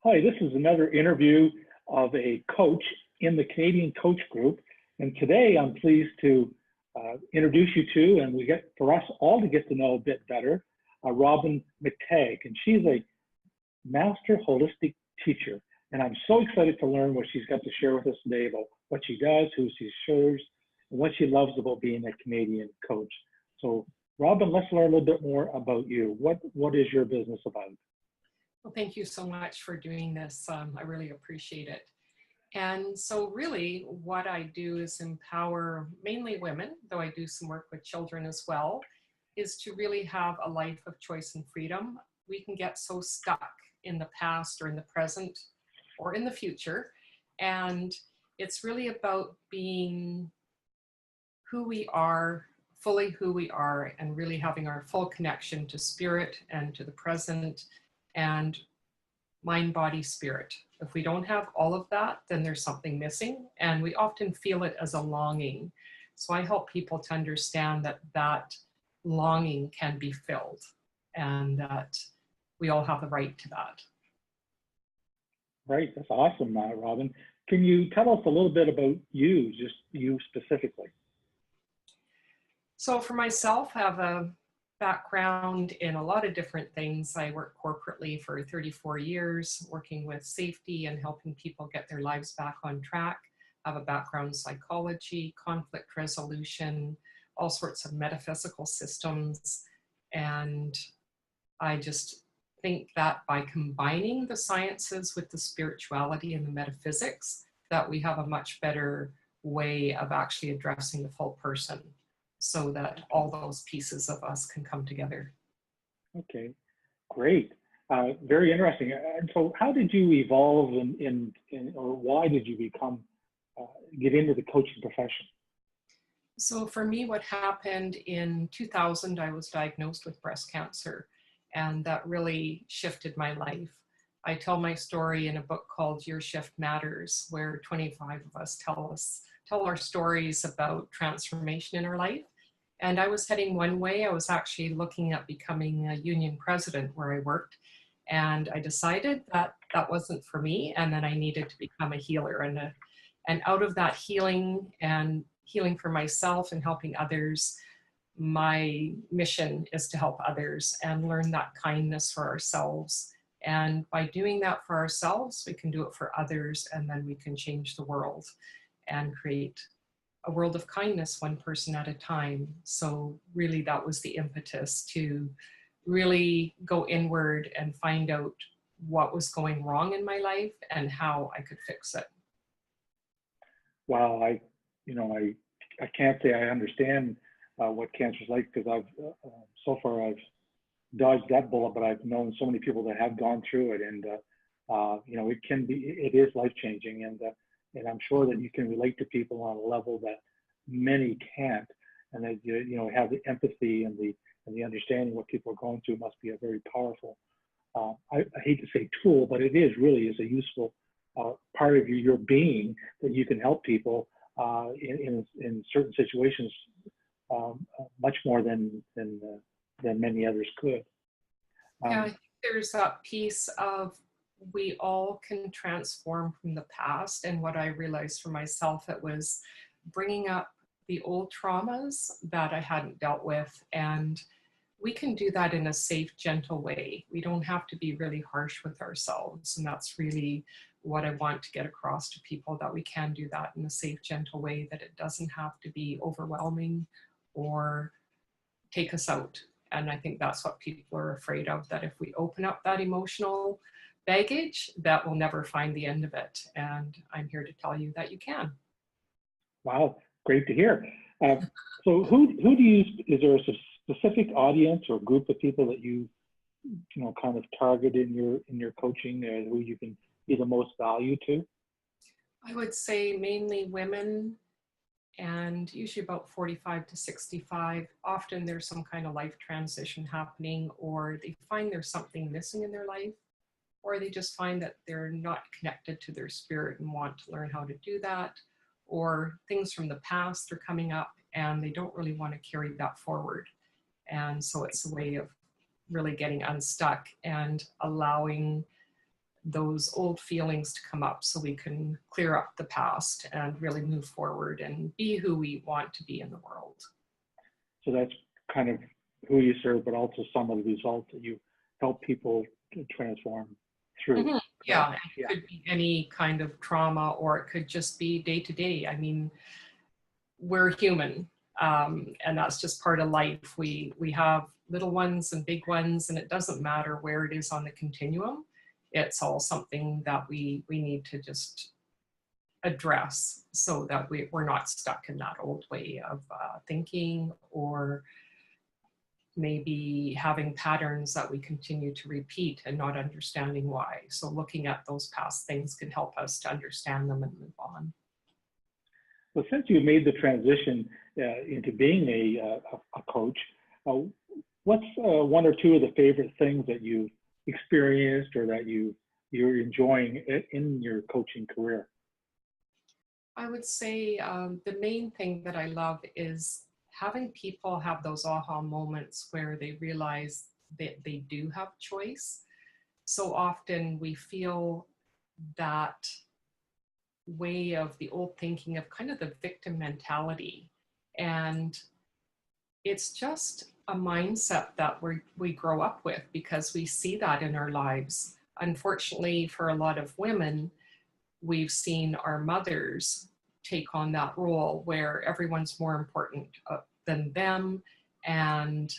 Hi, this is another interview of a coach in the Canadian Coach Group. And today I'm pleased to introduce you to, and for us all to get to know a bit better, Robyn McTague. And she's a master holistic teacher. And I'm so excited to learn what she's got to share with us today about what she does, who she serves, and what she loves about being a Canadian coach. So Robyn, let's learn a little bit more about you. What is your business about? Well, thank you so much for doing this. I really appreciate it. And so really what I do is empower mainly women, though I do some work with children as well, is to really have a life of choice and freedom. We can get so stuck in the past or in the present or in the future. And it's really about being who we are, fully who we are, and really having our full connection to spirit and to the present and mind, body, spirit. If we don't have all of that, then there's something missing, and we often feel it as a longing. So I help people to understand that that longing can be filled and that we all have the right to that. Right, that's awesome, Robyn. Can you tell us a little bit about you, just you specifically? So for myself, I have a background in a lot of different things. I worked corporately for 34 years, working with safety and helping people get their lives back on track. I have a background in psychology, conflict resolution, all sorts of metaphysical systems. And I just think that by combining the sciences with the spirituality and the metaphysics, that we have a much better way of actually addressing the full person, so that all those pieces of us can come together. Okay, great. Very interesting. And so how did you evolve or why did you get into the coaching profession? So for me, what happened in 2000, I was diagnosed with breast cancer, and that really shifted my life. I tell my story in a book called Your Shift Matters, where 25 of us tell our stories about transformation in our life. And I was heading one way. I was actually looking at becoming a union president where I worked. And I decided that that wasn't for me, and that I needed to become a healer. And out of that healing and healing for myself and helping others, my mission is to help others and learn that kindness for ourselves. And by doing that for ourselves, we can do it for others, and then we can change the world and create a world of kindness, one person at a time. So really that was the impetus to really go inward and find out what was going wrong in my life and how I could fix it. Wow, I can't say I understand what cancer is like, because so far I've dodged that bullet, but I've known so many people that have gone through it, and it is life-changing, and I'm sure that you can relate to people on a level that many can't, and that have the empathy and the understanding what people are going through must be a very powerful. I hate to say tool, but it really is a useful part of your being, that you can help people in certain situations much more than many others could. Yeah, I think there's that piece of we all can transform from the past. And what I realized for myself, it was bringing up the old traumas that I hadn't dealt with. And we can do that in a safe, gentle way. We don't have to be really harsh with ourselves. And that's really what I want to get across to people, that we can do that in a safe, gentle way, that it doesn't have to be overwhelming or take us out. And I think that's what people are afraid of, that if we open up that emotional baggage, that we'll never find the end of it. And I'm here to tell you that you can. Wow, great to hear. So is there a specific audience or group of people that you kind of target in your coaching, who you can be the most value to? I would say mainly women, and usually about 45 to 65. Often there's some kind of life transition happening, or they find there's something missing in their life, or they just find that they're not connected to their spirit and want to learn how to do that, or things from the past are coming up and they don't really want to carry that forward. And so it's a way of really getting unstuck and allowing those old feelings to come up so we can clear up the past and really move forward and be who we want to be in the world. So that's kind of who you serve, but also some of the results that you help people to transform through. Mm-hmm. Yeah, Yeah. it could be any kind of trauma, or it could just be day to day. I mean, we're human, and that's just part of life. We have little ones and big ones, and it doesn't matter where it is on the continuum. It's all something that we need to just address so that we're not stuck in that old way of thinking, or maybe having patterns that we continue to repeat and not understanding why. So looking at those past things can help us to understand them and move on. Well, since you made the transition into being a coach, what's one or two of the favorite things that you've experienced or that you're enjoying in your coaching career? I would say the main thing that I love is having people have those aha moments where they realize that they do have choice. So often we feel that way of the old thinking of kind of the victim mentality. And it's just a mindset that we grow up with because we see that in our lives. Unfortunately, for a lot of women, we've seen our mothers take on that role where everyone's more important than them, and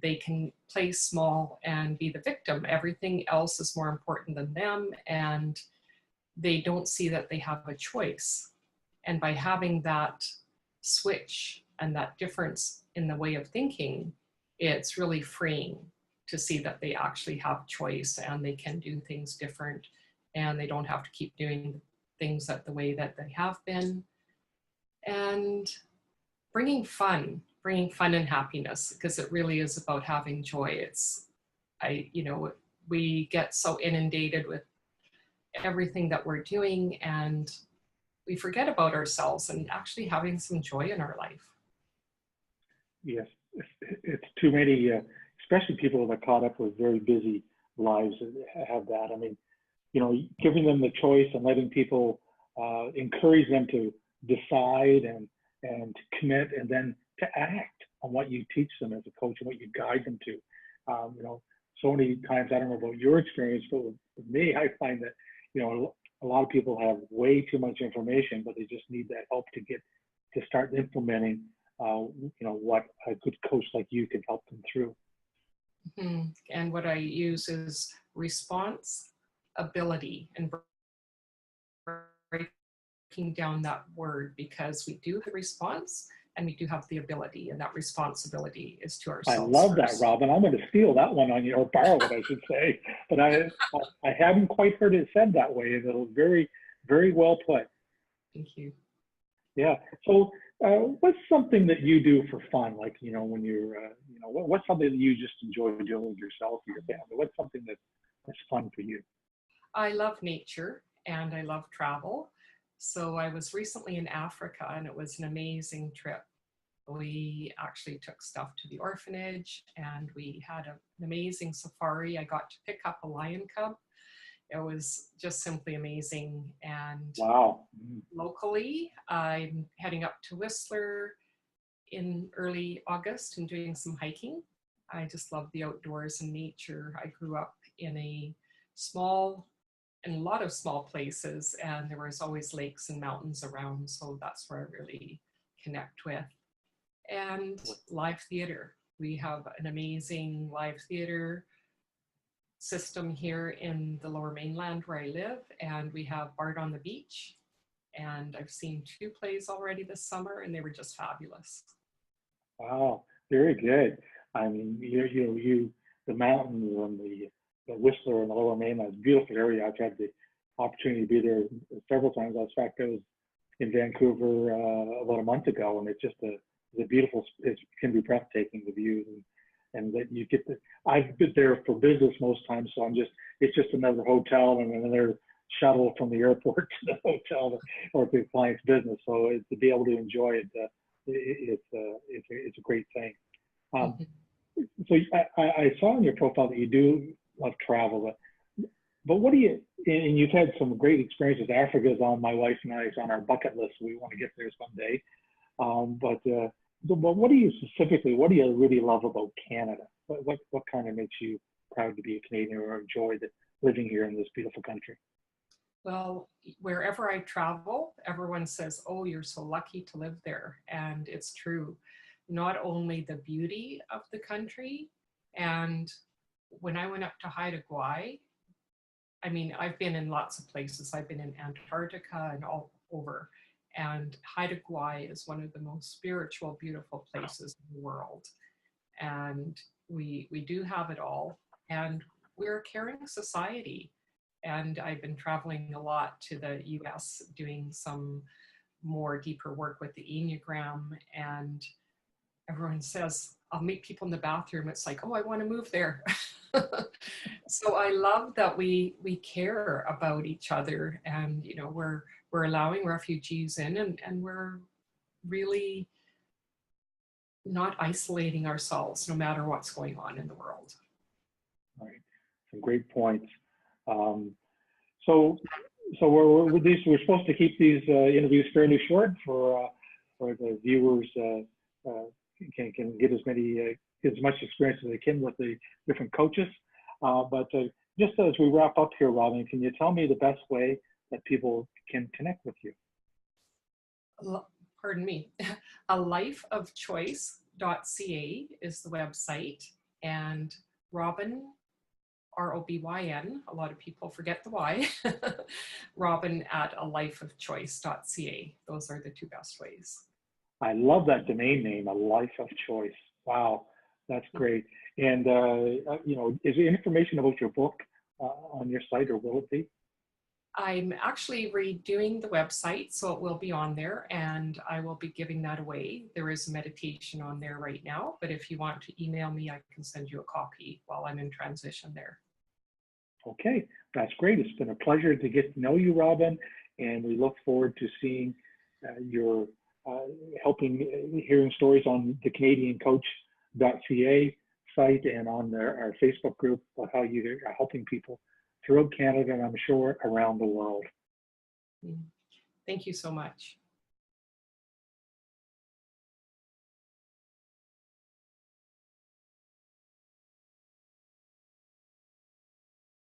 they can play small and be the victim. Everything else is more important than them, and they don't see that they have a choice. And by having that switch and that difference in the way of thinking, it's really freeing to see that they actually have choice and they can do things different, and they don't have to keep doing things the way that they have been. And bringing fun and happiness, because it really is about having joy. We get so inundated with everything that we're doing, and we forget about ourselves and actually having some joy in our life. Yes, it's too many, especially people that are caught up with very busy lives that have that. I mean, giving them the choice and letting people encourage them to decide and to commit, and then to act on what you teach them as a coach and what you guide them to. So many times, I don't know about your experience, but with me, I find that, a lot of people have way too much information, but they just need that help to start implementing, what a good coach like you can help them through. Mm-hmm. And what I use is response ability, and breaking down that word, because we do have response and we do have the ability, and that responsibility is to ourselves. I love that, Robyn. I'm going to steal that one on you, or borrow it, I should say. But I haven't quite heard it said that way, and it was very, very well put. Thank you. Yeah. So what's something that you do for fun? Like, when you're, what's something that you just enjoy doing with yourself or your family? What's something that's fun for you? I love nature and I love travel. So I was recently in Africa, and it was an amazing trip. We actually took stuff to the orphanage, and we had an amazing safari. I got to pick up a lion cub. It was just simply amazing. And wow. Locally, I'm heading up to Whistler in early August and doing some hiking. I just love the outdoors and nature. I grew up in a lot of small places, and there was always lakes and mountains around, so that's where I really connect with. And live theater. We have an amazing live theater system here in the Lower Mainland where I live, and we have Bard on the Beach, and I've seen 2 plays already this summer, and they were just fabulous. Wow, very good. I mean, the mountains and the Whistler and the Lower Mainland is a beautiful area. I've had the opportunity to be there several times. In fact, I was in Vancouver about a month ago, and it's just a beautiful, it can be breathtaking, the views, and that you get to, I've been there for business most times, so it's just another hotel and another shuttle from the airport to the hotel or to the client's business. So to be able to enjoy it, it's a great thing. So I saw in your profile that you do love travel. But But what do you, and you've had some great experiences. Africa is on my wife and I's on our bucket list. We want to get there someday. But what do you specifically, what do you really love about Canada? What kind of makes you proud to be a Canadian or enjoy living here in this beautiful country? Well, wherever I travel, everyone says, oh, you're so lucky to live there. And it's true. Not only the beauty of the country, and when I went up to Haida Gwaii, I mean, I've been in lots of places. I've been in Antarctica and all over. And Haida Gwaii is one of the most spiritual, beautiful places in the world. And we do have it all. And we're a caring society. And I've been traveling a lot to the US doing some more deeper work with the Enneagram. And everyone says, I'll meet people in the bathroom. It's like, oh, I want to move there. So I love that we care about each other, and you know, we're allowing refugees in, and we're really not isolating ourselves no matter what's going on in the world. Right, some great points. So we're supposed to keep these interviews fairly short for the viewers can get as much experience as they can with the different coaches. But just as we wrap up here, Robyn, can you tell me the best way that people can connect with you? Pardon me. alifeofchoice.ca is the website, and Robyn, R-O-B-Y-N, a lot of people forget the Y, Robyn at alifeofchoice.ca. Those are the two best ways. I love that domain name, A Life of Choice. Wow, that's great. And, you know, is there information about your book on your site, or will it be? I'm actually redoing the website, so it will be on there, and I will be giving that away. There is a meditation on there right now, but if you want to email me, I can send you a copy while I'm in transition there. Okay, that's great. It's been a pleasure to get to know you, Robyn, and we look forward to seeing your hearing stories on the CanadianCoach.ca site and on our Facebook group about how you are helping people throughout Canada, and I'm sure around the world. Thank you so much.